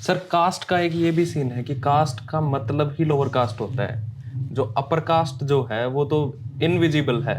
Sir cast का एक ये भी सीन है कि कास्ट का मतलब ही लोअर कास्ट होता है। जो अपर कास्ट जो है वो तो इनविजिबल है,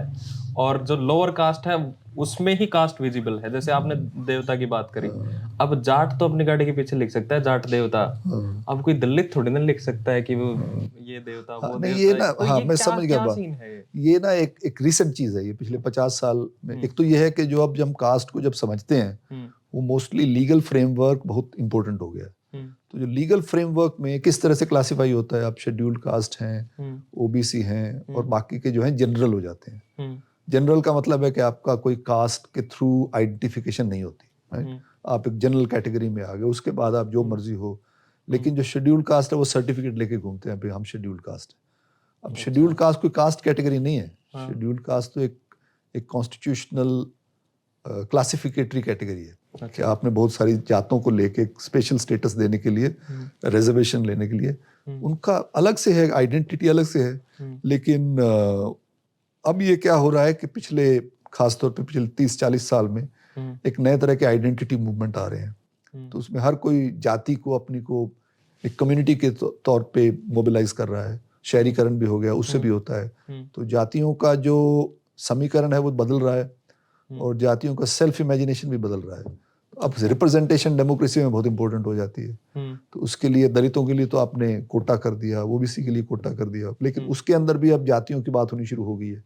और जो लोअर कास्ट है उसमें ही कास्ट विजिबल है। जैसे आपने देवता की बात करी, हाँ, अब जाट तो अपनी गाड़ी के पीछे लिख सकता है जाट देवता। हाँ, अब कोई दलित थोड़ी ना लिख सकता है कि वो हाँ, ये देवता हाँ, वो नहीं ये देवता है। ना, तो हाँ ये मैं क्या समझ गया क्या बात। सीन है ये? ये ना एक एक रिसेंट चीज है, ये पिछले 50 साल में। एक तो ये है कि जो अब जब हम कास्ट को जब समझते हैं, हम्म वो मोस्टली लीगल फ्रेमवर्क बहुत इंपॉर्टेंट हो गया है। हम्म तो जो लीगल फ्रेमवर्क में किस तरह से क्लासिफाई होता है, आप शेड्यूल्ड कास्ट हैं, हम्म ओबीसी हैं, और हम्म बाकी के जो हैं जनरल हो जाते हैं। हम्म जनरल का मतलब है कि आपका कोई कास्ट के थ्रू आइडेंटिफिकेशन नहीं होती, राइट। हम्म आप एक जनरल कैटेगरी में आ गए, उसके बाद आप जो हम्म मर्जी हो। लेकिन जो शेड्यूल्ड कास्ट है वो सर्टिफिकेट लेके घूमते हैं, भाई हम शेड्यूल्ड कास्ट है। अब अच्छा। शेड्यूल्ड कास्ट कोई कास्ट कैटेगरी नहीं है। हाँ। शेड्यूल्ड कास्ट तो एक एक कॉन्स्टिट्यूशनल क्लासिफिकेटरी कैटेगरी है कि अच्छा। आपने बहुत सारी जातों को लेके स्पेशल स्टेटस देने के लिए, रिजर्वेशन लेने के लिए, उनका अलग से है, आइडेंटिटी अलग से है। लेकिन अब ये क्या हो रहा है कि पिछले, खासतौर पे पिछले 30-40 साल में एक नए तरह के आइडेंटिटी मूवमेंट आ रहे हैं। तो उसमें हर कोई जाति को अपनी को एक कम्युनिटी के तौर पे मोबिलाइज कर रहा है। शहरीकरण भी हो गया, उससे भी होता है। तो जातियों का जो समीकरण है वो बदल रहा है, और जातियों का सेल्फ इमेजिनेशन भी बदल रहा है। तो अब रिप्रेजेंटेशन डेमोक्रेसी में बहुत इंपॉर्टेंट हो जाती है। तो उसके लिए दलितों के लिए तो आपने कोटा कर दिया, ओबीसी के लिए कोटा कर दिया, लेकिन उसके अंदर भी अब जातियों की बात होनी शुरू हो गई है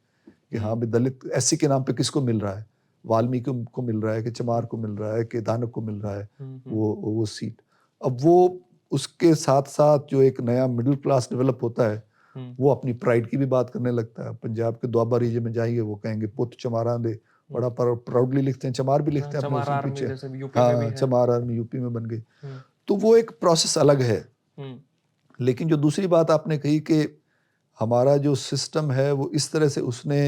कि हाँ भाई, दलित एससी के नाम पे किसको मिल रहा है, वाल्मीकि को मिल रहा है, कि चमार को मिल रहा है, कि दानव को मिल रहा है वो सीट। अब वो उसके साथ साथ जो एक नया मिडिल क्लास डेवलप होता है, वो अपनी प्राइड की भी बात करने लगता है। पंजाब के दोआबा रीजन में जाएंगे, वो कहेंगे पुत चमारा दे, बड़ा प्राउडली लिखते हैं, चमार भी लिखते हैं अपने चमार उसमें आर्मी पीछे। जैसे यूपी में भी हाँ, है। चमार आर्मी यूपी में बन गई। तो वो एक प्रोसेस अलग है। लेकिन जो दूसरी बात आपने कही कि हमारा जो सिस्टम है वो इस तरह से उसने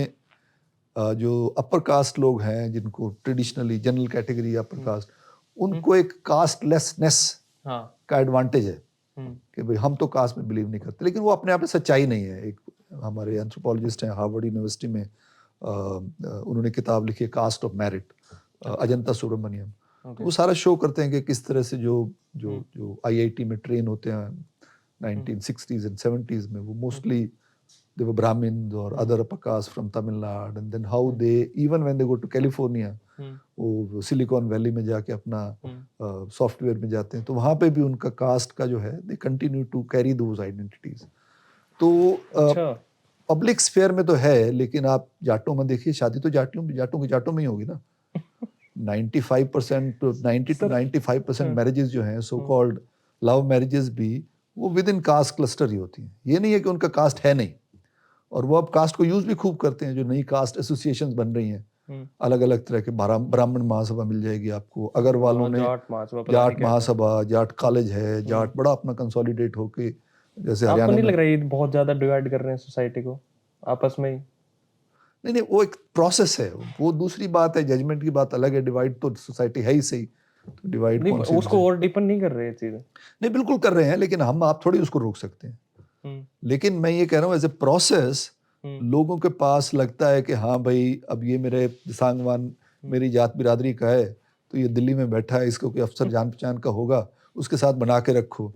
जो अपर कास्ट लोग हैं, जिनको traditionally general category upper caste, उनको एक कास्टलेसनेस हाँ। का एडवांटेज है कि भाई हम तो कास्ट में बिलीव नहीं करते। लेकिन वो अपने आप में सच्चाई नहीं है। एक हमारे एंथ्रोपोलॉजिस्ट हैं हार्वर्ड यूनिवर्सिटी में, उन्होंने किताब लिखी है caste of merit, Ajantha Subramanyam. तो वो सारा शो करते हैं कि किस तरह से जो जो जो आईआईटी में ट्रेन होते हैं 1960s and 70s में, वो mostly they were Brahmins or other upper caste from Tamil Nadu, and then how they, even when they go to California, वो सिलिकॉन वैली में जाके अपना सॉफ्टवेयर में जाते हैं, तो वहाँ पे भी उनका कास्ट का जो है, they continue to carry those identities. तो पब्लिक स्फेयर में तो है, लेकिन आप जाटों में देखिए, शादी तो जाटों में ही होगी ना। 95% 90 to 95% मैरिजेस जो हैं, सो कॉल्ड लव मैरिजेस भी, वो विद इन कास्ट क्लस्टर ही होती हैं। ये नहीं है कि उनका कास्ट है नहीं। और वो अब कास्ट को यूज भी खूब करते हैं। जो नई कास्ट एसोसिएशंस बन रही हैं, अलग अलग तरह के, ब्राह्मण महासभा मिल जाएगी आपको, अग्रवालों ने जाट महासभा, जाट कॉलेज है, जाट बड़ा अपना कंसोलिडेट होके, जैसे आपको हरियाणा नहीं में। लग रहा है ये बहुत ज्यादा डिवाइड कर रहे हैं सोसाइटी को आपस में ही? नहीं, वो एक प्रोसेस है। वो दूसरी बात है, जजमेंट की बात अलग है। डिवाइड तो सोसाइटी है ही सही, तो डिवाइड नहीं, कौन सी उसको और डीपन नहीं कर रहे ये चीजें? नहीं, बिल्कुल कर रहे हैं, लेकिन आप थोड़ी उसको रोक सकते हैं। लेकिन मैं ये कह रहा हूँ, एज ए प्रोसेस लोगों के पास लगता है कि हाँ भाई, अब ये मेरे सांगवान मेरी जात बिरादरी का है, तो ये दिल्ली में बैठा है, इसको कोई अफसर जान पहचान का होगा, उसके साथ बना के रखो।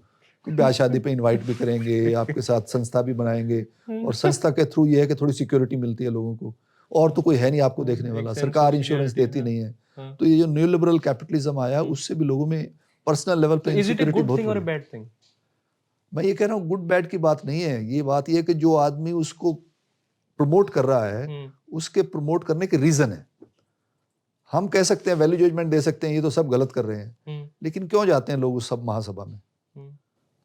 कोई ब्याह शादी पे इनवाइट भी करेंगे, आपके साथ संस्था भी बनाएंगे, और संस्था के थ्रू ये है कि थोड़ी सिक्योरिटी मिलती है लोगों को, और तो कोई है नहीं आपको देखने वाला, सरकार इंश्योरेंस देती नहीं है। तो ये जो न्यू लिबरल कैपिटलिज्म आया, उससे भी लोगों में पर्सनल लेवल पे इनसिक्योरिटी बहुत थिंग और बैड थिंग? मैं ये कह रहा हूँ, गुड बैड की बात नहीं है। ये बात ये है कि जो आदमी उसको प्रमोट कर रहा है, उसके प्रमोट करने के रीजन है। हम कह सकते हैं, वैल्यू जजमेंट दे सकते हैं, ये तो सब गलत कर रहे हैं, लेकिन क्यों जाते हैं लोग उस सब महासभा में?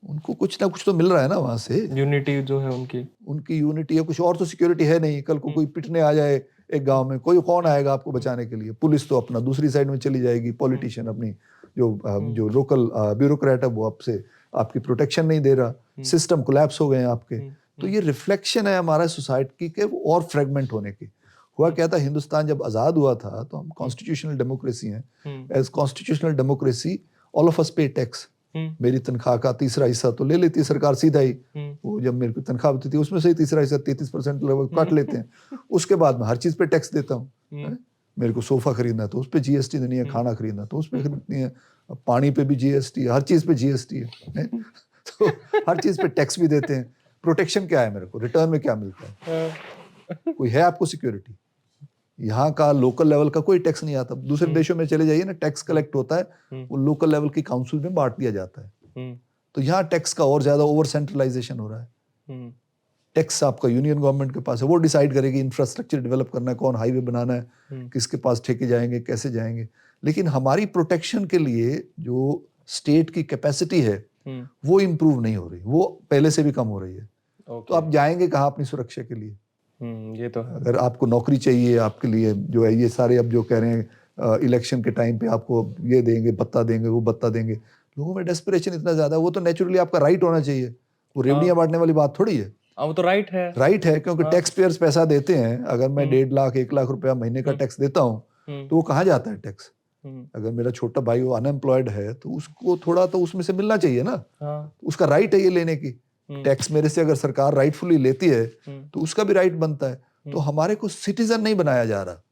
उनको कुछ ना कुछ तो मिल रहा है ना वहां से, यूनिटी जो है उनकी यूनिटी है। कुछ और तो सिक्योरिटी है नहीं। कल को कोई पिटने आ जाए एक गांव में, कोई कौन आएगा आपको बचाने के लिए? पुलिस तो अपना दूसरी साइड में चली जाएगी, पॉलिटिशियन अपनी, जो लोकल ब्यूरोक्रेट है वो आपसे आपकी प्रोटेक्शन नहीं दे रहा, सिस्टम कोलैप्स हो गए हैं आपके। तो ये रिफ्लेक्शन है हमारा सोसाइटी के वो और फ्रेगमेंट होने की। हुआ क्या था, हिंदुस्तान जब आजाद हुआ था, तो हम कॉन्स्टिट्यूशनल डेमोक्रेसी हैं। As constitutional democracy, all of us pay tax. मेरी तनख्वाह का तीसरा हिस्सा तो ले लेती है सरकार सीधा ही। वो जब मेरे को तनख्वाह होती थी, उसमें से ही तीसरा हिस्सा 33% लगभग काट लेते हैं। उसके बाद मैं हर चीज पे टैक्स देता हूँ। मेरे को सोफा खरीदना है तो उस पर जीएसटी देनी है, खाना खरीदना है तो उस पर खरीदनी है, पानी पे भी जीएसटी है, हर चीज़ पे जीएसटी है तो हर चीज़ पे टैक्स भी देते हैं। प्रोटेक्शन क्या है मेरे को, रिटर्न में क्या मिलता है? कोई है आपको सिक्योरिटी? यहाँ का लोकल लेवल का कोई टैक्स नहीं आता। दूसरे देशों में चले जाइए ना, टैक्स कलेक्ट होता है, वो लोकल लेवल की काउंसिल में बांट दिया जाता है। तो यहाँ टैक्स का और ज्यादा ओवर सेंट्रलाइजेशन हो रहा है। टैक्स आपका यूनियन गवर्नमेंट के पास है, वो डिसाइड करेगी इंफ्रास्ट्रक्चर डेवलप करना है, कौन हाईवे बनाना है, किसके पास ठेके जाएंगे, कैसे जाएंगे। लेकिन हमारी प्रोटेक्शन के लिए जो स्टेट की कैपेसिटी है वो इम्प्रूव नहीं हो रही, वो पहले से भी कम हो रही है। तो आप जाएंगे कहाँ अपनी सुरक्षा के लिए? ये तो है। अगर आपको नौकरी चाहिए, आपके लिए जो है ये सारे अब जो कह रहे हैं इलेक्शन के टाइम पे आपको ये देंगे, भत्ता देंगे, वो भत्ता देंगे, लोगों में डेस्परेशन इतना ज्यादा है। वो तो नेचुरली आपका राइट होना चाहिए, वो रेवड़ियां बांटने वाली बात थोड़ी है। वो तो राइट है, राइट है, क्योंकि टैक्स पेयर्स पैसा देते हैं। अगर मैं 1.5 लाख 1 लाख रुपया महीने का टैक्स देता हूँ तो वो कहाँ जाता है टैक्स? अगर मेरा छोटा भाई वो अनएम्प्लॉयड है तो उसको थोड़ा तो उसमें से मिलना चाहिए ना। उसका राइट है ये लेने की। टैक्स मेरे से अगर सरकार राइटफुली लेती है तो उसका भी राइट बनता है। तो हमारे को सिटीजन नहीं बनाया जा रहा,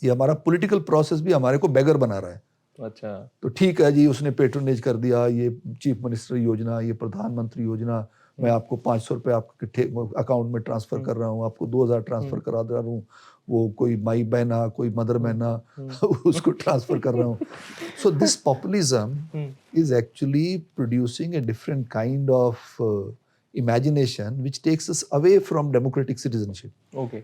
ये हमारा पॉलिटिकल प्रोसेस भी हमारे को बेगर बना रहा है। अच्छा, तो ठीक है जी, उसने पेट्रोनेज कर दिया, ये चीफ मिनिस्टर योजना, ये प्रधानमंत्री योजना, मैं आपको 500 रुपये आपके अकाउंट में ट्रांसफर कर रहा हूँ, आपको 2000 ट्रांसफर करा दे रहा हूँ, वो कोई माई बहना, कोई मदर बहना उसको ट्रांसफर कर रहा हूँ। So this populism is actually producing a different kind of imagination which takes us away from democratic citizenship. okay.